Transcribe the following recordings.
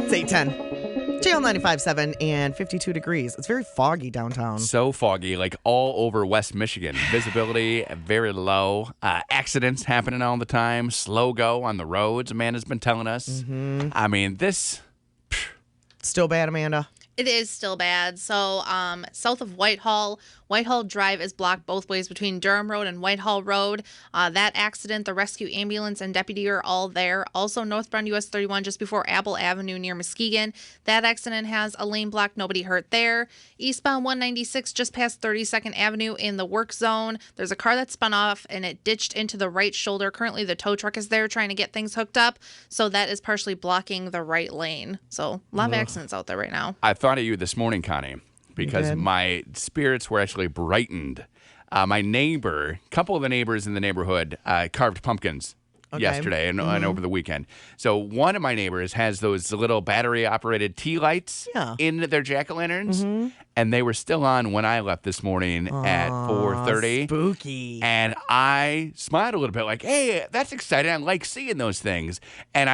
It's 8:10. JL 95.7 and 52 degrees. It's very foggy downtown. So foggy, like all over West Michigan. Visibility very low. Accidents happening all the time. Slow go on the roads, Amanda's been telling us. Mm-hmm. I mean, this... Still bad, Amanda? It is still bad. So south of Whitehall Drive is blocked both ways between Durham Road and Whitehall Road. That accident, the rescue ambulance and deputy are all there. Also northbound US 31 just before Apple Avenue near Muskegon. That accident has a lane blocked. Nobody hurt there. Eastbound 196 just past 32nd Avenue in the work zone. There's a car that spun off and it ditched into the right shoulder. Currently the tow truck is there trying to get things hooked up. So that is partially blocking the right lane. So a lot of accidents out there right now. I thought of you this morning, Connie, because my spirits were actually brightened. My neighbor, a couple of the neighbors in the neighborhood carved pumpkins yesterday and over the weekend. So one of my neighbors has those little battery-operated tea lights in their jack-o'-lanterns, and they were still on when I left this morning at 4:30. Spooky. And I smiled a little bit like, hey, that's exciting. I like seeing those things. And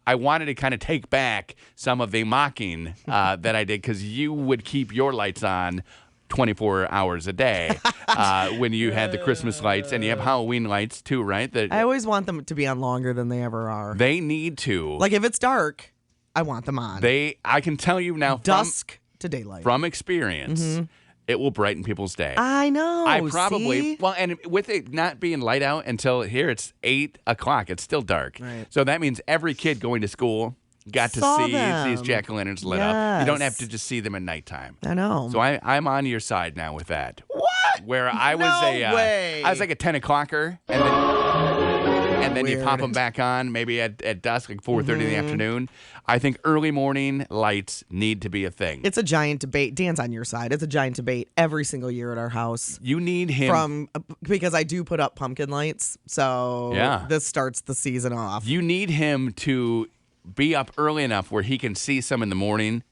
I wanted to kind of take back some of the mocking that I did because you would keep your lights on 24 hours a day when you had the Christmas lights, and you have Halloween lights too, right? I always want them to be on longer than they ever are. They need to. Like if it's dark, I want them on. I can tell you now dusk to daylight. From experience. It will brighten people's day. I know. I probably, see? well, and with it not being light out until here, it's 8 o'clock. It's still dark. Right. So that means every kid going to school got to Saw see them. these jack-o'-lanterns lit up. You don't have to just see them at nighttime. I know. So I'm on your side now with that. What? Where I was way. I was like a 10 o'clocker, and then you pop them back on maybe at dusk, like 4:30 in the afternoon. I think early morning lights need to be a thing. It's a giant debate. Dan's on your side. It's a giant debate every single year at our house. You need him because I do put up pumpkin lights. So this starts the season off. You need him to be up early enough where he can see some in the morning,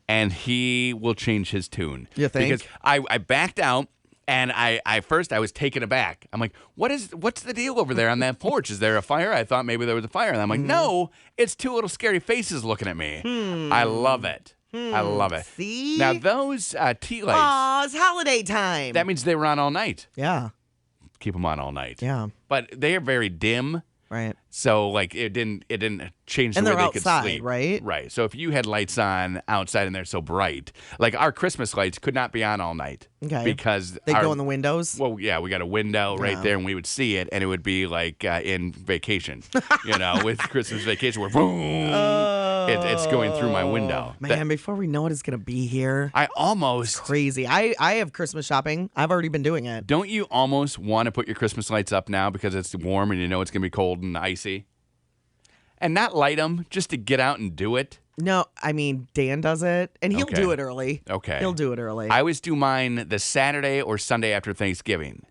and he will change his tune. You think? Because I backed out. And I first was taken aback. I'm like, what's the deal over there on that porch? Is there a fire? I thought maybe there was a fire. And I'm like, no, it's two little scary faces looking at me. I love it. I love it. See? Now, those tea lights. Aw, it's holiday time. That means they were on all night. Yeah. Keep them on all night. Yeah. But they are very dim. Right. So, like, it didn't change the and way they're they outside, could sleep. Right? Right. So if you had lights on outside and they're so bright, like our Christmas lights could not be on all night. Okay. Because they go in the windows? Well, yeah, we got a window right there, and we would see it, and it would be like in Vacation, with Christmas Vacation, where boom, it's going through my window. Man, before we know it, it's going to be here. It's crazy. I have Christmas shopping. I've already been doing it. Don't you almost want to put your Christmas lights up now because it's warm and you know it's going to be cold and icy? And not light them, just to get out and do it? No, I mean, Dan does it, and he'll do it early. Okay. He'll do it early. I always do mine the Saturday or Sunday after Thanksgiving.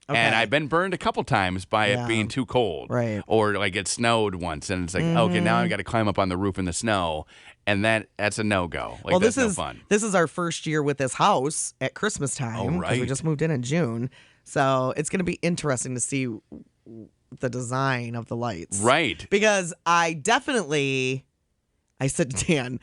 Okay. And I've been burned a couple times by it being too cold. Right. Or like it snowed once, and it's like, okay, now I got to climb up on the roof in the snow. And that's a no-go. Like, well, that's no fun. This is our first year with this house at Christmas time. Oh, right. We just moved in June. So it's going to be interesting to see the design of the lights. Right. Because I said to Dan,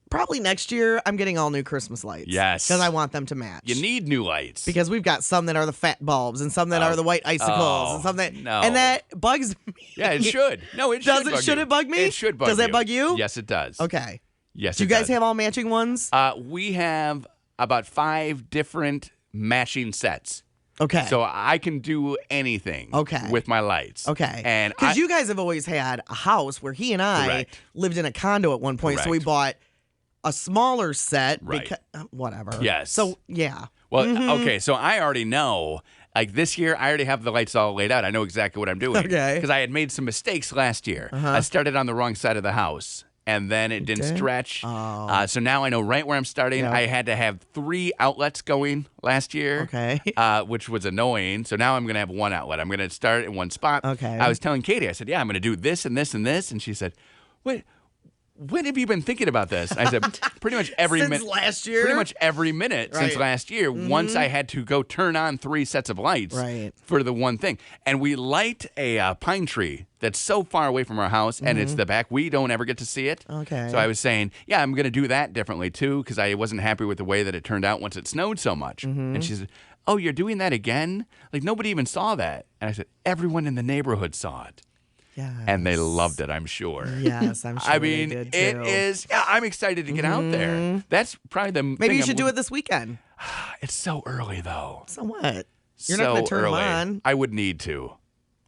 probably next year I'm getting all new Christmas lights. Yes. Because I want them to match. You need new lights. Because we've got some that are the fat bulbs and some that are the white icicles and some that and that bugs me. Yeah, it should. No, it does should. Should it bug me? It should bug you. Does that bug you? Yes, it does. Okay. Yes, Do you guys have all matching ones? We have about 5 different matching sets. Okay. So I can do anything with my lights. Okay. And because you guys have always had a house where he and I lived in a condo at one point. So we bought a smaller set. Right. Whatever. Yes. So, yeah. Well, okay. So I already know. Like this year, I already have the lights all laid out. I know exactly what I'm doing. Okay. Because I had made some mistakes last year. I started on the wrong side of the house. And then it didn't stretch. Oh. So now I know right where I'm starting. Yep. I had to have 3 outlets going last year. Okay. Which was annoying. So now I'm going to have 1 outlet. I'm going to start in one spot. Okay. I was telling Katie, I said, yeah, I'm going to do this and this and this. And she said, wait, when have you been thinking about this? I said, pretty much every minute. Since last year? Pretty much every minute since Right. last year. Once I had to go turn on 3 sets of lights Right. for the one thing. And we light a pine tree that's so far away from our house, and it's the back. We don't ever get to see it. Okay. So I was saying, yeah, I'm going to do that differently, too, because I wasn't happy with the way that it turned out once it snowed so much. And she said, oh, you're doing that again? Like, nobody even saw that. And I said, everyone in the neighborhood saw it. Yes. And they loved it, I'm sure. Yes, I'm sure I mean, they did too. it is. Yeah, I'm excited to get out there. That's probably the. Maybe you should do it this weekend. It's so early though. So what? You're so not going to turn early. them on. I would need to.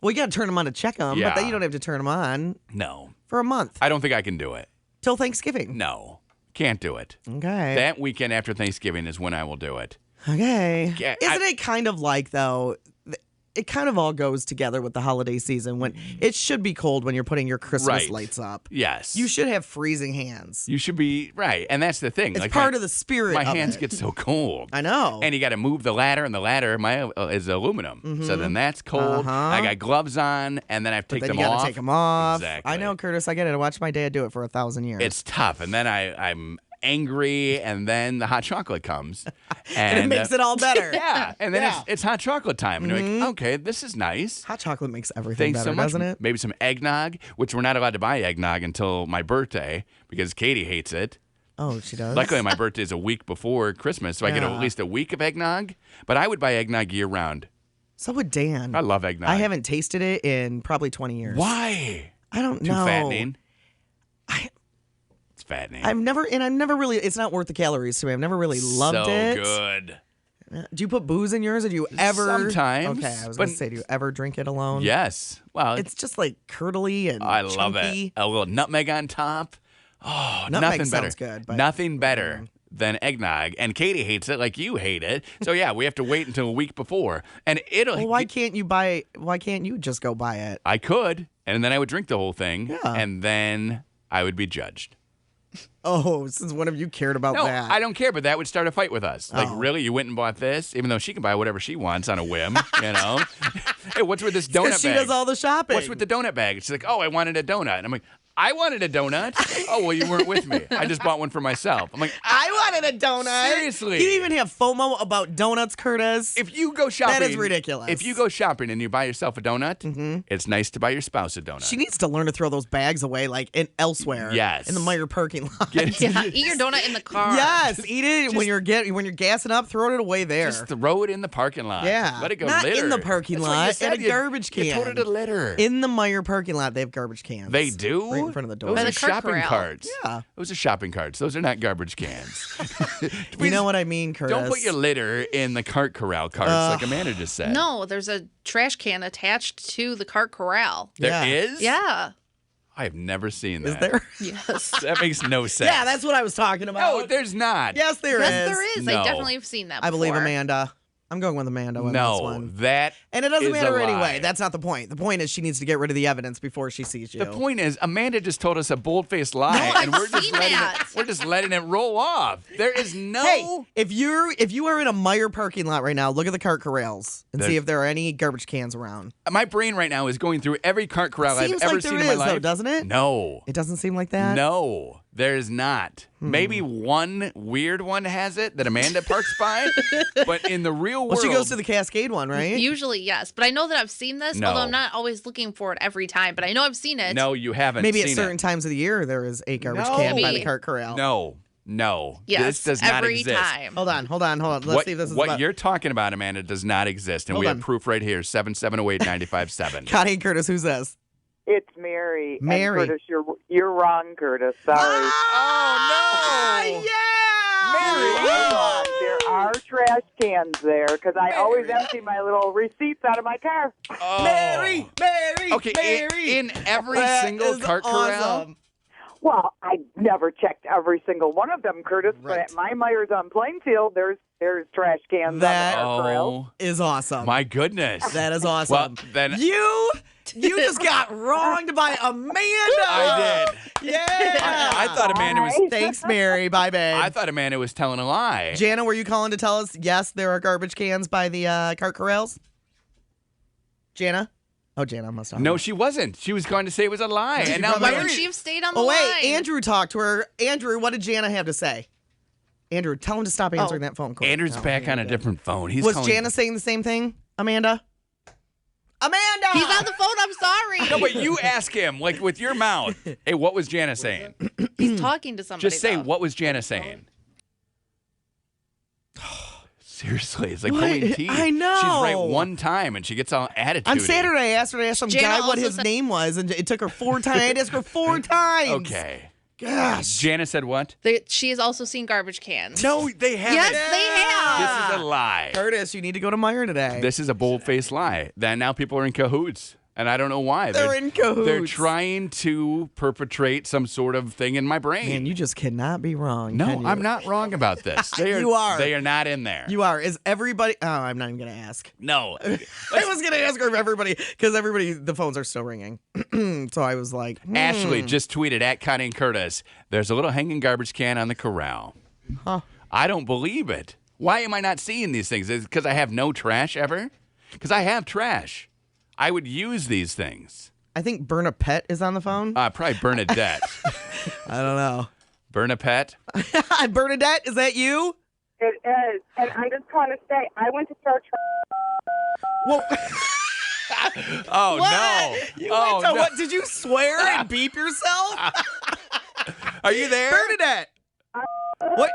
Well, you got to turn them on to check them, Yeah. but then you don't have to turn them on No, for a month I don't think I can do it. till Thanksgiving. No, can't do it. Okay. That weekend after Thanksgiving is when I will do it. Okay. Yeah, Isn't it kind of like, though, it kind of all goes together with the holiday season when it should be cold when you're putting your Christmas Right. lights up. Yes, You should have freezing hands. You should be right, and that's the thing. It's like part of the spirit My of hands it. get so cold. I know. And you got to move the ladder, and the ladder is aluminum. So then that's cold. Uh-huh. I got gloves on, and then I have to But take then them you off. gotta take them off. Exactly. I know, Curtis. I get it. I watched my dad do it for 1,000 years. It's tough, and then I'm angry, and then the hot chocolate comes, and it makes it all better. yeah, and then Yeah. it's hot chocolate time, and you're like, okay, this is nice. Hot chocolate makes everything Thanks better, so much. doesn't it? Maybe some eggnog, which we're not allowed to buy eggnog until my birthday because Katie hates it. Oh, she does? Luckily, my birthday is a week before Christmas, so I get Yeah. at least a week of eggnog. But I would buy eggnog year round. So would Dan. I love eggnog. I haven't tasted it in probably 20 years. Why? I don't Too know. fattening. It's fattening. I've never really, it's not worth the calories to me. I've never really loved so it. good. Do you put booze in yours or do you ever? Sometimes, Okay, I was but- going to say, do you ever drink it alone? Yes. Well, It's just like curdly and I love chunky. it. A little nutmeg on top. Oh, Nutmeg nothing better. sounds good, but- Nothing better than eggnog. And Katie hates it like you hate it. So yeah, we have to wait until a week before. And it'll. Well, why can't you just go buy it? I could, and then I would drink the whole thing, Yeah. and then I would be judged. Oh, since when have you cared about No, that? I don't care, but that would start a fight with us. Like, Oh. really, you went and bought this, even though she can buy whatever she wants on a whim, you know? Hey, what's with this donut Because she bag? does all the shopping. What's with the donut bag? She's like, oh, I wanted a donut. And I'm like, I wanted a donut. Oh, well, you weren't with me. I just bought one for myself. I'm like, I wanted a donut. Seriously. You even have FOMO about donuts, Curtis. if you go shopping, That is ridiculous. If you go shopping and you buy yourself a donut, it's nice to buy your spouse a donut. She needs to learn to throw those bags away, like elsewhere. Yes. In the Meyer parking lot. Yeah, eat your donut in the car. Yes, eat it when you're gassing up. Throw it away there. Just throw it in the parking lot. Yeah. Let it go Not litter. in the parking That's what you lot, said. in a garbage You can. put it in litter. In the Meyer parking lot, they have garbage cans. They do? Right in front of the door. Those By are the cart shopping corral. carts. Yeah. Those are shopping carts. Those are not garbage cans. You know what I mean, Curtis? Don't put your litter in the cart corral carts like Amanda just said. No, there's a trash can attached to the cart corral. There Yeah. is? Yeah. I have never seen Is that. there? Yes. That makes no sense. Yeah, that's what I was talking about. No, there's not. Yes, there is. Yes, there is. No. I definitely have seen that I believe before. Amanda. I'm going with Amanda on this No, one. that And it doesn't is matter a lie. anyway. That's not the point. The point is she needs to get rid of the evidence before she sees you. The point is, Amanda just told us a bold-faced lie, No, and I've we're just seen letting that. we're just letting it roll off. There is no. Hey, if you are in a Meyer parking lot right now, look at the cart corrals and There- see if there are any garbage cans around. My brain right now is going through every cart corral I've Seems ever like seen there in my is, life. though, doesn't it? No. It doesn't seem like that. No, there's not. Maybe one weird one has it that Amanda parks by, but in the real world, Well, she goes to the Cascade one, right? Usually, yes. But I know that I've seen this, No. although I'm not always looking for it every time. But I know I've seen it. no, you haven't. Maybe at seen certain it. times of the year there is a garbage No. can by the Maybe. cart corral. No. Yes, This does not every exist. time. Hold on. Let's What, see if this is what about you're talking about, Amanda, does not exist, and Hold we on. have proof right here: 7708957. Connie and Curtis. Who's this? It's Mary. Mary. And Curtis, you're wrong, Curtis. Sorry. Ah, no! yeah! There are trash cans there because I always empty my little receipts out of my car. Oh. Mary! Okay, Mary! in every That single is cart corral. awesome. Well, I never checked every single one of them, Curtis. But Right. at my Myers on Plainfield, there's trash cans That- on the corral. Oh Is awesome. my goodness! That is awesome. Well, then You just got wronged by Amanda. I did. Yeah. I thought Amanda was. Thanks, Mary. Bye, babe. I thought Amanda was telling a lie. Jana, were you calling to tell us, yes, there are garbage cans by the cart corrals? Jana? Oh, Jana must have. No, she wasn't. She was going to say it was a lie. And now Why Mary... would she have stayed on the Oh, line? wait. Andrew talked to her. Andrew, what did Jana have to say? Andrew, tell him to stop answering that phone call. Andrew's back on a different phone. Was Jana saying the same thing, Amanda? Amanda! He's on the phone. I'm sorry. No, but you ask him, like with your mouth. Hey, what was Jana saying? He's talking to somebody. Just say, though. what was Jana saying? Seriously, it's like pulling teeth. I know. She's right one time, and she gets all attitude. On Saturday, I asked her to ask some Jana guy what also his said- name was, and it took her 4 times. I had to ask her 4 times. Okay. Gosh. Jana said what? She has also seen garbage cans. No, they haven't. Yes, they have. This is a lie. Curtis, you need to go to Meijer today. This is a bold-faced lie. That now people are in cahoots. And I don't know why. They're in cahoots. They're trying to perpetrate some sort of thing in my brain. Man, you just cannot be wrong. No, can you? I'm not wrong about this. You are. They are not in there. You are. Is everybody? Oh, I'm not even gonna ask. No. I was gonna ask her if everybody, because the phones are still ringing. So I was like, Ashley just tweeted at Connie and Curtis, there's a little hanging garbage can on the corral. Huh. I don't believe it. Why am I not seeing these things? Is it because I have no trash ever? Because I have trash. I would use these things. I think Bernadette is on the phone. Probably Bernadette. I don't know. Bernadette? Bernadette, is that you? It is. And I'm just calling to say, I went to church. Well, Oh, what? no. You Oh, went to no. what? Did you swear and beep yourself? Are you there? Bernadette. What?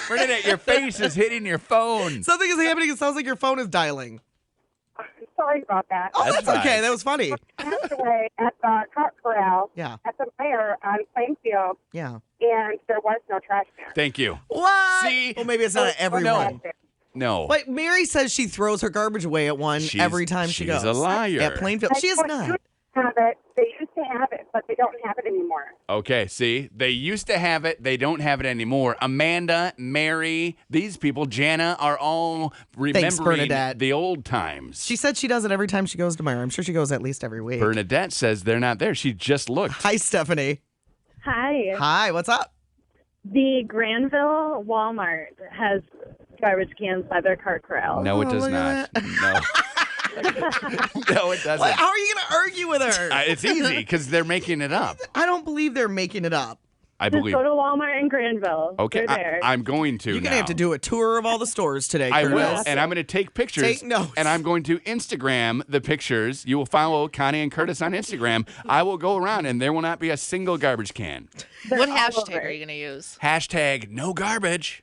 Bernadette, your face is hitting your phone. Something is happening. It sounds like your phone is dialing. Sorry about that. Oh, That's that's okay. fine. That was funny. I passed away at the cart corral Yeah. at the fair on Plainfield, Yeah. and there was no trash there. Thank you. What? See? Well, maybe it's not at every no. one. No. But Mary says she throws her garbage away at one every time she goes. She's a liar. At Plainfield. She is not. They used to have it, but they don't have it anymore. Okay, see? They used to have it. They don't have it anymore. Amanda, Mary, these people, Jana, are all remembering Bernadette. the old times. She said she does it every time she goes to Meijer. I'm sure she goes at least every week. Bernadette says they're not there. She just looked. Hi, Stephanie. Hi. Hi, what's up? The Granville Walmart has garbage cans by their cart corral. No, it Oh, does look at not. No. No, it doesn't. How are you going to argue with her? It's easy because they're making it up. I don't believe they're making it up. I Just believe. go to Walmart in Granville. Okay, They're there. I'm going to You're now. going to have to do a tour of all the stores today, I Curtis. will, and I'm going to take pictures. Take notes. And I'm going to Instagram the pictures. You will follow Connie and Curtis on Instagram. I will go around, and there will not be a single garbage can. What all hashtag over. are you going to use? Hashtag no garbage.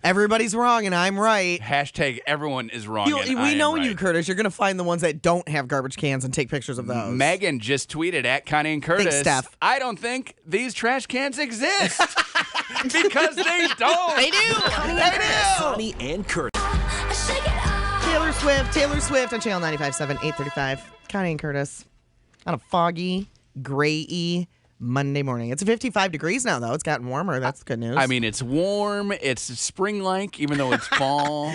Everybody's wrong, and I'm right. Hashtag everyone is wrong. and I We am know right. you, Curtis. You're going to find the ones that don't have garbage cans and take pictures of those. Megan just tweeted at Connie and Curtis. Steph. I don't think these trash cans exist because they don't. They do. Connie and Curtis. Taylor Swift on Channel 95.7, 835. Connie and Curtis on a foggy, gray-y Monday morning. It's 55 degrees now, though. It's gotten warmer. That's good news. I mean, it's warm. It's spring-like, even though it's fall.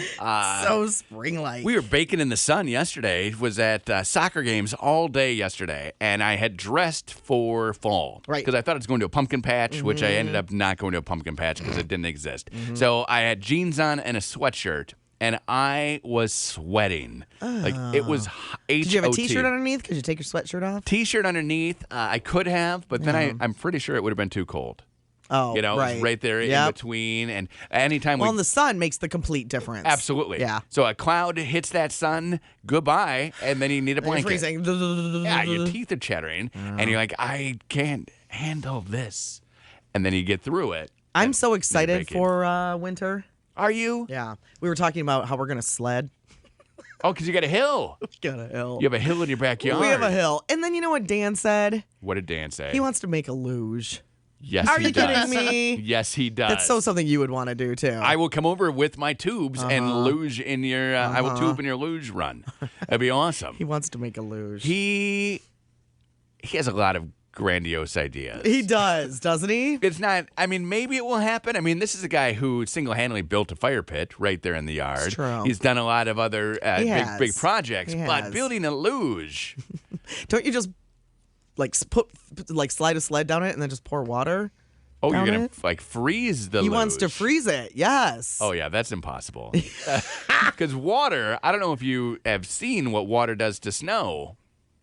so spring-like. We were baking in the sun yesterday. It was at soccer games all day yesterday, and I had dressed for fall. Right. Because I thought I was going to a pumpkin patch, which I ended up not going to a pumpkin patch because it didn't exist. So I had jeans on and a sweatshirt, and I was sweating. Like, it was H-O-T. Did you have a T-shirt underneath? Could you take your sweatshirt off? T-shirt underneath. I could have, but then I'm pretty sure it would have been too cold. Oh, You know, it was right there in Yep. between. And anytime Well, we and the sun makes the complete difference. Absolutely. Yeah. So a cloud hits that sun, goodbye, and then you need a You're blanket. freezing. Yeah, your teeth are chattering, and you're like, I can't handle this. And then you get through it. I'm so You're excited baking. for winter. Are you? Yeah. We were talking about how we're going to sled. Oh, because you got a hill. Got a hill. You have a hill in your backyard. We have a hill. And then you know what Dan said? What did Dan say? He wants to make a luge. Yes, Are he you does. kidding me? Yes, he does. That's so something you would want to do, too. I will come over with my tubes and luge in your. I will tube in your luge run. That'd be awesome. He wants to make a luge. He has a lot of grandiose ideas. He does, doesn't he? It's not, I mean, maybe it will happen. I mean, this is a guy who single-handedly built a fire pit right there in the yard. It's true. He's done a lot of other has. big projects, He but has. building a luge, Don't you just slide a sled down it and then just pour water? Oh, you're down going it. to like freeze the He wants to luge. freeze it. Yes. Oh, yeah, that's impossible. Because water, I don't know if you have seen what water does to snow.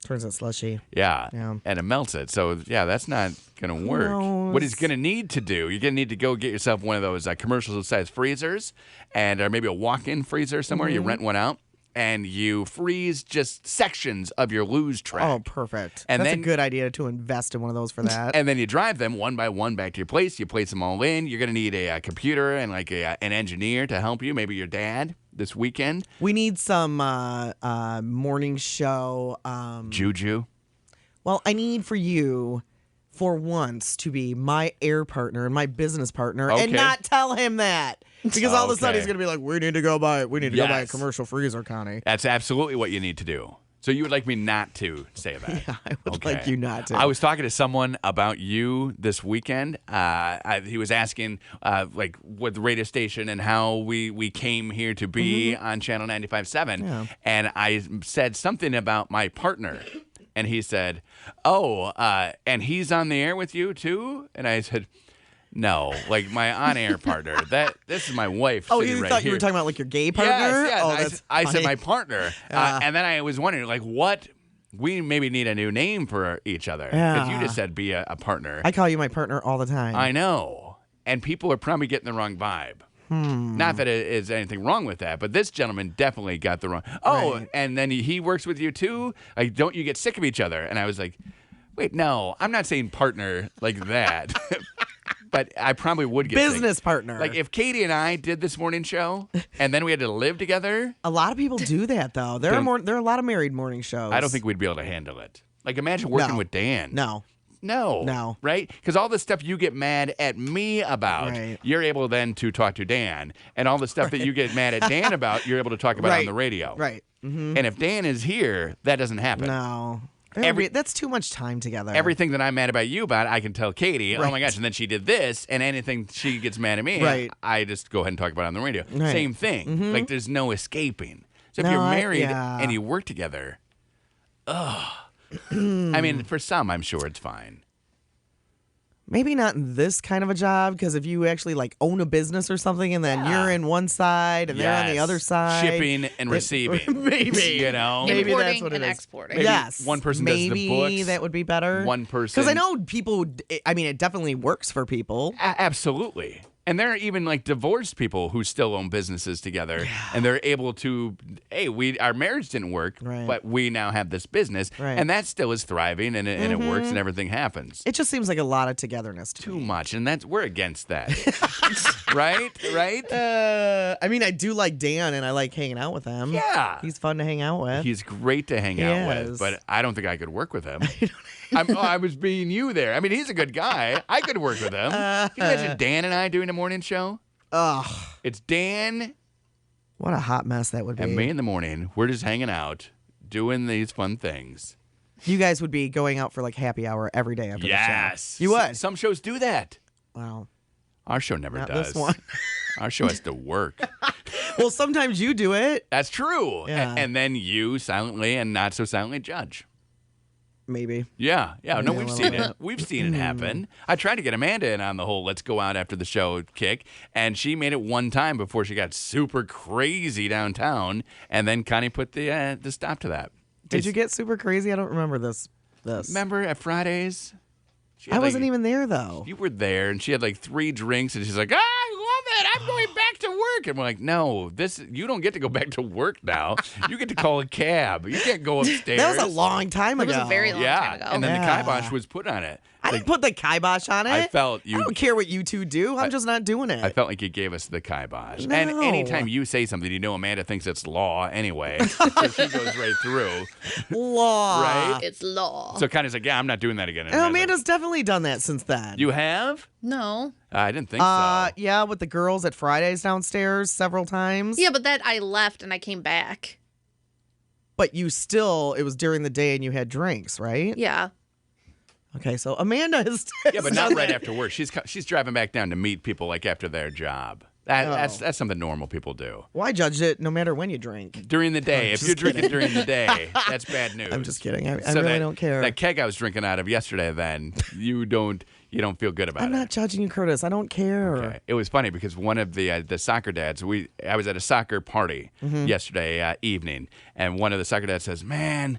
Turns it slushy. Yeah. Yeah. And it melts it. So, yeah, that's not going to work. What he's going to need to do, you're going to need to go get yourself one of those commercial-sized freezers or maybe a walk-in freezer somewhere. You rent one out. And you freeze just sections of your luge track. Oh, perfect. And That's then- a good idea to invest in one of those for that. And then you drive them one by one back to your place. You place them all in. You're going to need a computer and like an engineer to help you. Maybe your dad this weekend. We need some morning show. Juju. Well, I need for you, for once, to be my air partner and my business partner, and Okay. not tell him that. Because all of a sudden Okay. he's gonna be like, "We need to go buy a Yes. commercial freezer, Connie." That's absolutely what you need to do. So you would like me not to say that? Yeah, I would Okay. like you not to. I was talking to someone about you this weekend. He was asking like what the radio station and how we came here to be on Channel 95.7. Yeah. And I said something about my partner. And he said, "Oh, and he's on the air with you too?" And I said, "No, like my on-air partner. This is my wife." Oh, sitting you right thought here. you were talking about like your gay partner? Yes. Oh, I that's I said funny. my partner. And then I was wondering, like, what we maybe need a new name for each other. Because you Yeah. just said be a partner. I call you my partner all the time. I know. And people are probably getting the wrong vibe. Not that it is anything wrong with that, but this gentleman definitely got the wrong. Oh, Right. and then he works with you too? Like, don't you get sick of each other? And I was like, wait, no, I'm not saying partner like that. But I probably would get sick. Business partner. Like if Katie and I did this morning show and then we had to live together, A lot of people do that though. There Don't- are a lot of married morning shows. I don't think we'd be able to handle it. Like imagine working No. with Dan. No. No. Right? Because all the stuff you get mad at me about, Right. you're able then to talk to Dan. And all the stuff that you get mad at Dan about, you're able to talk about on Right. the radio. Right. Mm-hmm. And if Dan is here, that doesn't happen. No. That's too much time together. Everything that I'm mad about you about, I can tell Katie, oh my Right. gosh, and then she did this, and anything she gets mad at me, Right. I just go ahead and talk about it on the radio. Right. Same thing. Like there's no escaping. So if No, you're I- married yeah. and you work together, I mean, for some, I'm sure it's fine. Maybe not in this kind of a job, because if you actually like own a business or something, and then you're in one side and they're on the Yes. other side, Shipping and receiving. maybe You know? maybe Importing that's what it and is. exporting. Maybe yes, one person does the maybe books, that would be better. one person- because I know people. I mean, it definitely works for people. Absolutely. And there are even like divorced people who still own businesses together, and they're able to. Hey, our marriage didn't work, Right. but we now have this business, Right. and that still is thriving, and it works, and everything happens. It just seems like a lot of togetherness to Too me. much, and we're against that, right? I mean, I do like Dan, and I like hanging out with him. Yeah. he's fun to hang out with. He's great to hang out with, Yes. but I don't think I could work with him. I was being you there. I mean, he's a good guy. I could work with him. Can you imagine Dan and I doing a morning show? Ugh, It's Dan what a hot mess that would be. and me in the morning. We're just hanging out, doing these fun things. You guys would be going out for like happy hour every day after Yes. the show. You would. Some shows do that. Wow. Our show never Not does. this one. Our show has to work. Well, sometimes you do it. That's true. Yeah. And then you silently and not so silently judge. Maybe. Yeah. No, Yeah, we've a seen little it. We've seen it happen. I tried to get Amanda in on the whole let's go out after the show kick, and she made it one time before she got super crazy downtown, and then Connie put the stop to that. Did you get super crazy? I don't remember this. Remember at Fridays? She I had, wasn't like- even there though. You were there, and she had like 3 drinks, and she's like, I love it. I'm going back to work. And we're like, no, you don't get to go back to work now. You get to call a cab. You can't go upstairs. That was a long time That ago. was a very long time ago. And then the Yeah. kibosh was put on it. I didn't put the kibosh on it. I felt you- I don't care what you two do. I'm just not doing it. I felt like you gave us the kibosh. No. And anytime you say something, you know Amanda thinks it's law anyway. So she goes right through. Law. Right? It's law. So Connie's like, yeah, I'm not doing that again. And Amanda's definitely done that since then. You have? No. I didn't think so. Yeah, with the girls at Fridays downstairs several times. Yeah, but that I left and I came back. But you still, it was during the day and you had drinks, right? Yeah. Okay, so Amanda is. Yeah, but not right after work. She's driving back down to meet people like after their job. That's something normal people do. Why judge it no matter when you drink? During the day. If just you're drinking kidding. during the day, that's bad news. I'm just kidding. I So really don't care. That keg I was drinking out of yesterday, then you don't feel good about it. I'm not judging you, Curtis. I don't care. Okay. It was funny because one of the soccer dads, I was at a soccer party yesterday evening, and one of the soccer dads says, "Man,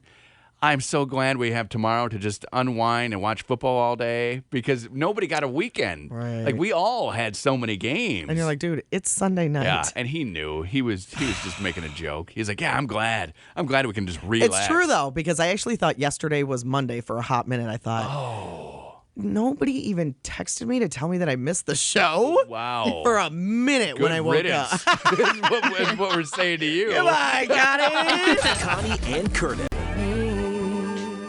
I'm so glad we have tomorrow to just unwind and watch football all day because nobody got a weekend. Right. Like we all had so many games." And you're like, dude, it's Sunday night. yeah, and he knew he was just making a joke. He's like, "Yeah, I'm glad we can just relax." It's true, though, because I actually thought yesterday was Monday for a hot minute. I thought, nobody even texted me to tell me that I missed the show. Wow. For a minute Good when I woke riddance. up. is what we're saying to you. Goodbye, got it. Connie and Curtis.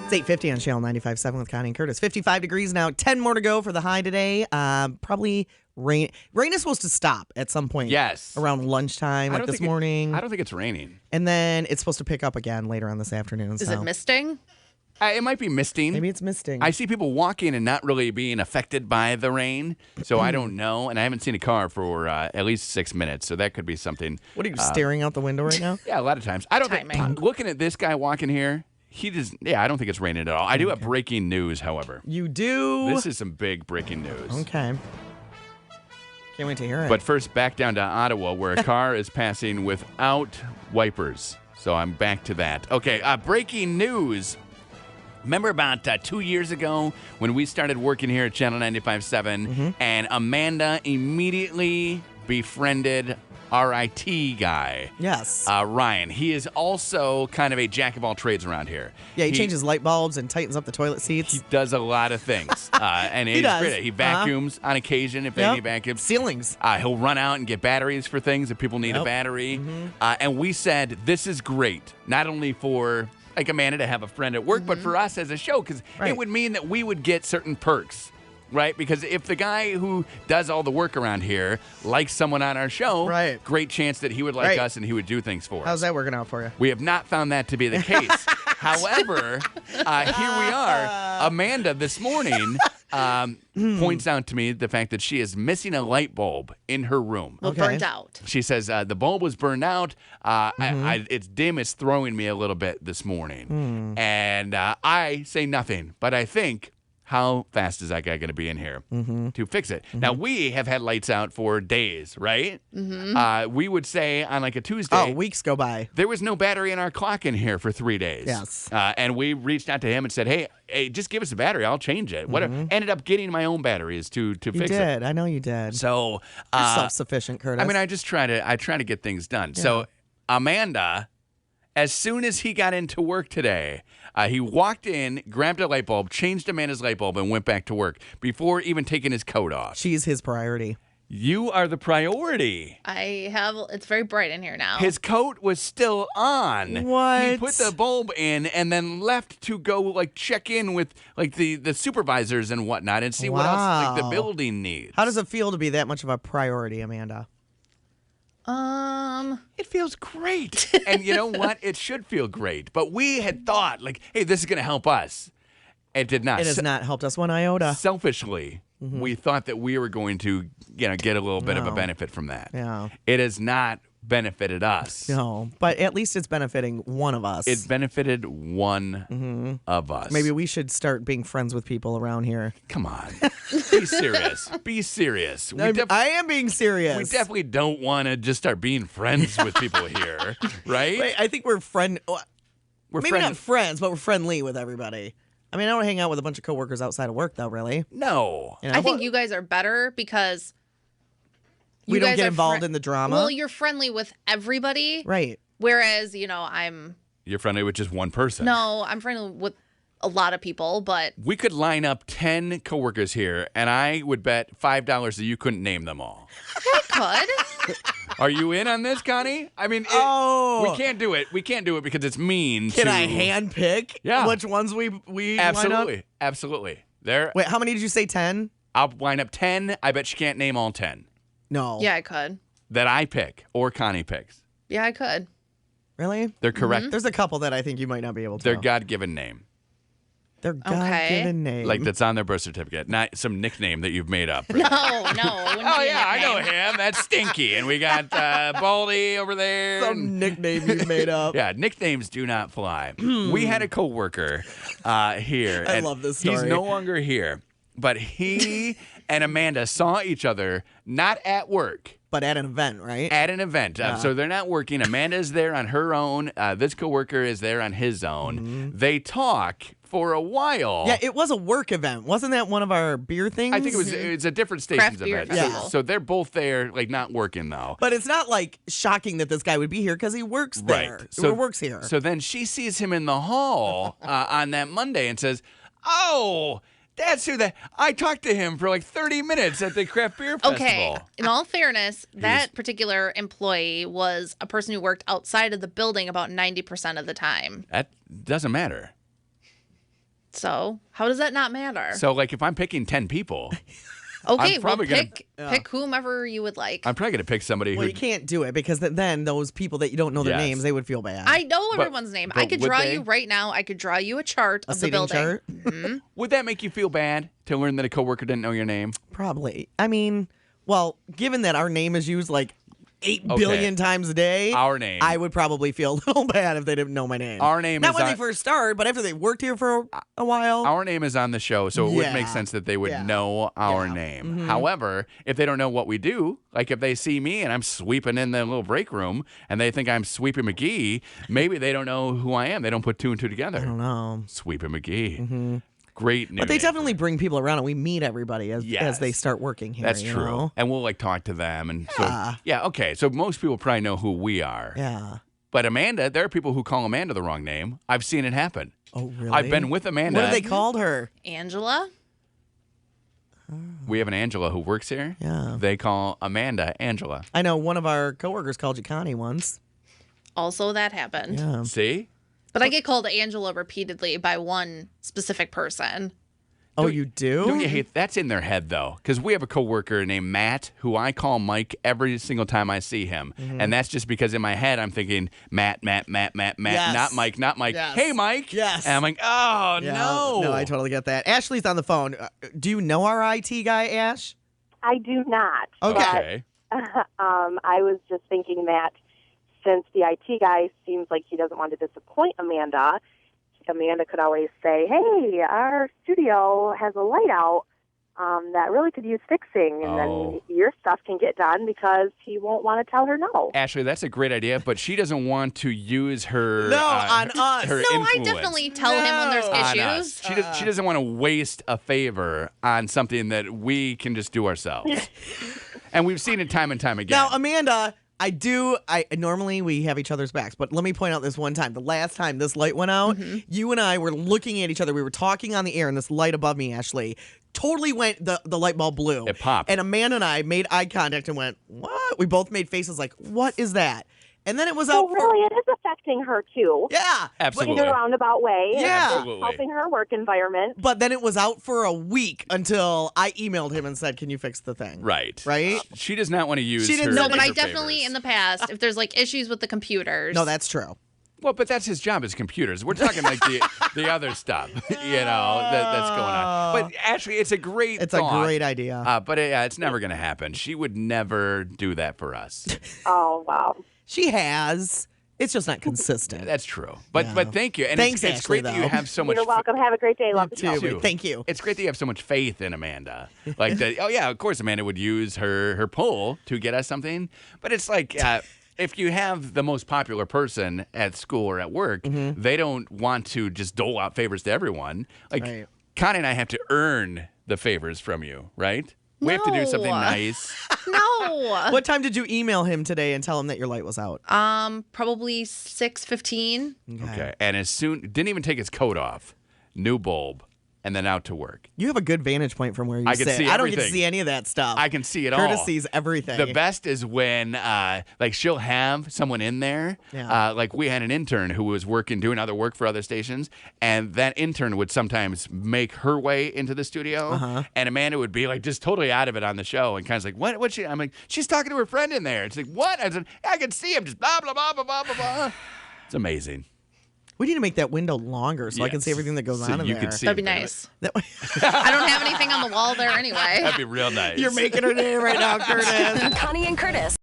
It's 8:50 on Channel 95.7 with Connie and Curtis. 55 degrees now. 10 more to go for the high today. Probably rain. Rain is supposed to stop at some point. Yes. Around lunchtime, like this morning. I don't think it's raining. And then it's supposed to pick up again later on this afternoon. Is it misting? It might be misting. Maybe it's misting. I see people walking and not really being affected by the rain, so I don't know. And I haven't seen a car for at least 6 minutes, so that could be something. What are you staring out the window right now? Yeah, a lot of times. I don't Timing. think. Looking at this guy walking here, he just. Yeah, I don't think it's raining at all. I do have breaking news, however. You do. This is some big breaking news. Okay. Can't wait to hear it. But first, back down to Ottawa, where a car is passing without wipers. So I'm back to that. Okay, breaking news. Remember about 2 years ago when we started working here at Channel 95.7 and Amanda immediately befriended our IT guy. Yes. Ryan. He is also kind of a jack of all trades around here. Yeah, he changes light bulbs and tightens up the toilet seats. He does a lot of things. And he's does. great at it. He vacuums on occasion if they need vacuums. Ceilings. He'll run out and get batteries for things if people need a battery. And we said, this is great, not only for like Amanda to have a friend at work, but for us as a show, because it would mean that we would get certain perks. Right? Because if the guy who does all the work around here likes someone on our show, great chance that he would like us and he would do things for us. How's that working out for you? We have not found that to be the case. However, here we are. Amanda this morning points out to me the fact that she is missing a light bulb in her room. Well, burned out. She says the bulb was burned out. It's dim. It's throwing me a little bit this morning. And I say nothing, but I think, how fast is that guy going to be in here to fix it? Now, we have had lights out for days, right? We would say on like a Tuesday. Oh, weeks go by. There was no battery in our clock in here for 3 days. Yes. And we reached out to him and said, hey, just give us a battery. I'll change it. Ended up getting my own batteries to fix it. You did. I know you did. So You're self-sufficient, Curtis. I mean, I try to get things done. Yeah. So Amanda, as soon as he got into work today, he walked in, grabbed a light bulb, changed Amanda's light bulb, and went back to work before even taking his coat off. She's his priority. You are the priority. It's very bright in here now. His coat was still on. What? He put the bulb in and then left to go like check in with like the supervisors and whatnot and see what else like the building needs. How does it feel to be that much of a priority, Amanda? It feels great. And you know what? It should feel great. But we had thought, like, hey, this is going to help us. It did not. It has not helped us one iota. Selfishly, we thought that we were going to, get a little bit of a benefit from that. Yeah. It has not benefited us. No, but at least it's benefiting one of us. It benefited one of us. Maybe we should start being friends with people around here. Come on. Be serious. Be serious. I am being serious. We definitely don't want to just start being friends with people here, right? Wait, I think we're not friends, but we're friendly with everybody. I mean, I don't hang out with a bunch of coworkers outside of work, though, really. No. I think you guys are better because we don't get involved in the drama. Well, you're friendly with everybody. Right. Whereas, You're friendly with just one person. No, I'm friendly with a lot of people, but we could line up 10 coworkers here, and I would bet $5 that you couldn't name them all. I could. Are you in on this, Connie? I mean, we can't do it. We can't do it because it's mean. Can I hand pick which ones we absolutely, line up? Absolutely. There. Wait, how many did you say? 10? I'll line up 10. I bet you can't name all 10. No. Yeah, I could. That I pick or Connie picks. Yeah, I could. Really? They're correct. There's a couple that I think you might not be able to. Their God-given name. Their God-given name. Like that's on their birth certificate, not some nickname that you've made up. No, it wouldn't Oh, be a yeah, I know nickname. him. That's Stinky. And we got Baldy over there. Some nickname you made up. Yeah, nicknames do not fly. We had a coworker here. I and love this He's story. no longer here, but he and Amanda saw each other not at work. But at an event, right? At an event. So they're not working. Amanda's there on her own. This coworker is there on his own. They talk for a while. Yeah, it was a work event. Wasn't that one of our beer things? I think it's a different stations Craft beer event. festival. So they're both there, like not working though. But it's not like shocking that this guy would be here because he works there. Right. Or works here. So then she sees him in the hall on that Monday and says, "Oh, that's who that I talked to him for like 30 minutes at the craft beer festival." Okay. In all fairness, that particular employee was a person who worked outside of the building about 90% of the time. That doesn't matter. So how does that not matter? So like if I'm picking 10 people, Okay, I'm well, probably gonna- pick whomever you would like. I'm probably going to pick somebody Well, who you can't do it because then those people that you don't know their Yes. names, they would feel bad. I know But- everyone's name. but I could would draw they? you right now. I could draw you a chart a of the seating building. chart? Would that make you feel bad to learn that a coworker didn't know your name? Probably. I mean, well, given that our name is used like 8 billion times a day, Our name. I would probably feel a little bad if they didn't know my name. Our name Not is when on- they first started, but after they worked here for a while. Our name is on the show, so it would make Yeah. sense that they would Yeah. know our Yeah. name. However, if they don't know what we do, like if they see me and I'm sweeping in the little break room and they think I'm Sweeping McGee, maybe they don't know who I am. They don't put two and two together. I don't know. Sweeping McGee. Great new But they name. definitely bring people around and we meet everybody as Yes. they start working here. That's you true. know? And we'll like talk to them. And Yeah. so, yeah, okay. So most people probably know who we are. Yeah. But Amanda, there are people who call Amanda the wrong name. I've seen it happen. Oh, really? I've been with Amanda. What have they called her? Angela? We have an Angela who works here. Yeah. They call Amanda Angela. I know one of our coworkers called you Connie once. Also, that happened. Yeah. See? But I get called Angela repeatedly by one specific person. Oh, you do? Don't you hate that's in their head though? Because we have a coworker named Matt who I call Mike every single time I see him, and that's just because in my head I'm thinking Matt, Yes. not Mike, not Mike. Yes. Hey, Mike. Yes. And I'm like, oh Yeah. no. No, I totally get that. Ashley's on the phone. Do you know our IT guy, Ash? I do not. Okay. I was just thinking that since the IT guy seems like he doesn't want to disappoint Amanda could always say, "Hey, our studio has a light out that really could use fixing," and Oh. then your stuff can get done because he won't want to tell her no. Ashley, that's a great idea, but she doesn't want to use her No, on us. her No, I influence definitely tell him when there's No. on issues. us. She doesn't want to waste a favor on something that we can just do ourselves. And we've seen it time and time again. Now, Amanda, I normally we have each other's backs, but let me point out this one time. The last time this light went out, you and I were looking at each other. We were talking on the air, and this light above me, Ashley, totally went, the light bulb blew. It popped. And Amanda and I made eye contact and went, what? We both made faces like, what is that? And then it was So out for, really, it is affecting her too. yeah. Absolutely. In a roundabout way. and Yeah. it's Absolutely. helping her work environment. But then it was out for a week until I emailed him and said, can you fix the thing? Right. Right? She does not want to use She her. didn't- No, but I her definitely, favors. in the past, if there's like issues with the computers. No, that's true. Well, but that's his job is computers. We're talking like the other stuff, that's going on. But actually, it's a great It's thought. a great idea. But it's never going to happen. She would never do that for us. Oh, wow. She has. It's just not consistent. That's true. But Yeah. but thank you. And Thanks, it's Ashley, great that you though. have so much. You're welcome. Have a great day. Love the show. Too. Thank you. It's great that you have so much faith in Amanda. Like that. Oh yeah, of course Amanda would use her pull to get us something. But it's like. If you have the most popular person at school or at work, they don't want to just dole out favors to everyone. Like Right. Connie and I have to earn the favors from you, right? We have to do something No. nice. No. What time did you email him today and tell him that your light was out? Probably 6:15. Okay. And as soon didn't even take his coat off. New bulb. And then out to work. You have a good vantage point from where you I can sit. see I don't get to everything. see any of that stuff. I can see it Curtis all. sees everything. The best is when, like, she'll have someone in there. Yeah. Like, we had an intern who was doing other work for other stations, and that intern would sometimes make her way into the studio, and Amanda would be, like, just totally out of it on the show, and kind of like, what she? I'm like, she's talking to her friend in there. It's like, what? I said, I can see him, just blah, blah, blah, blah, blah, blah, blah. It's amazing. We need to make that window longer so I can see everything that goes on in you there. Can see That'd be everything. nice. That way- I don't have anything on the wall there anyway. That'd be real nice. You're making her day right now, Curtis. Connie and Curtis.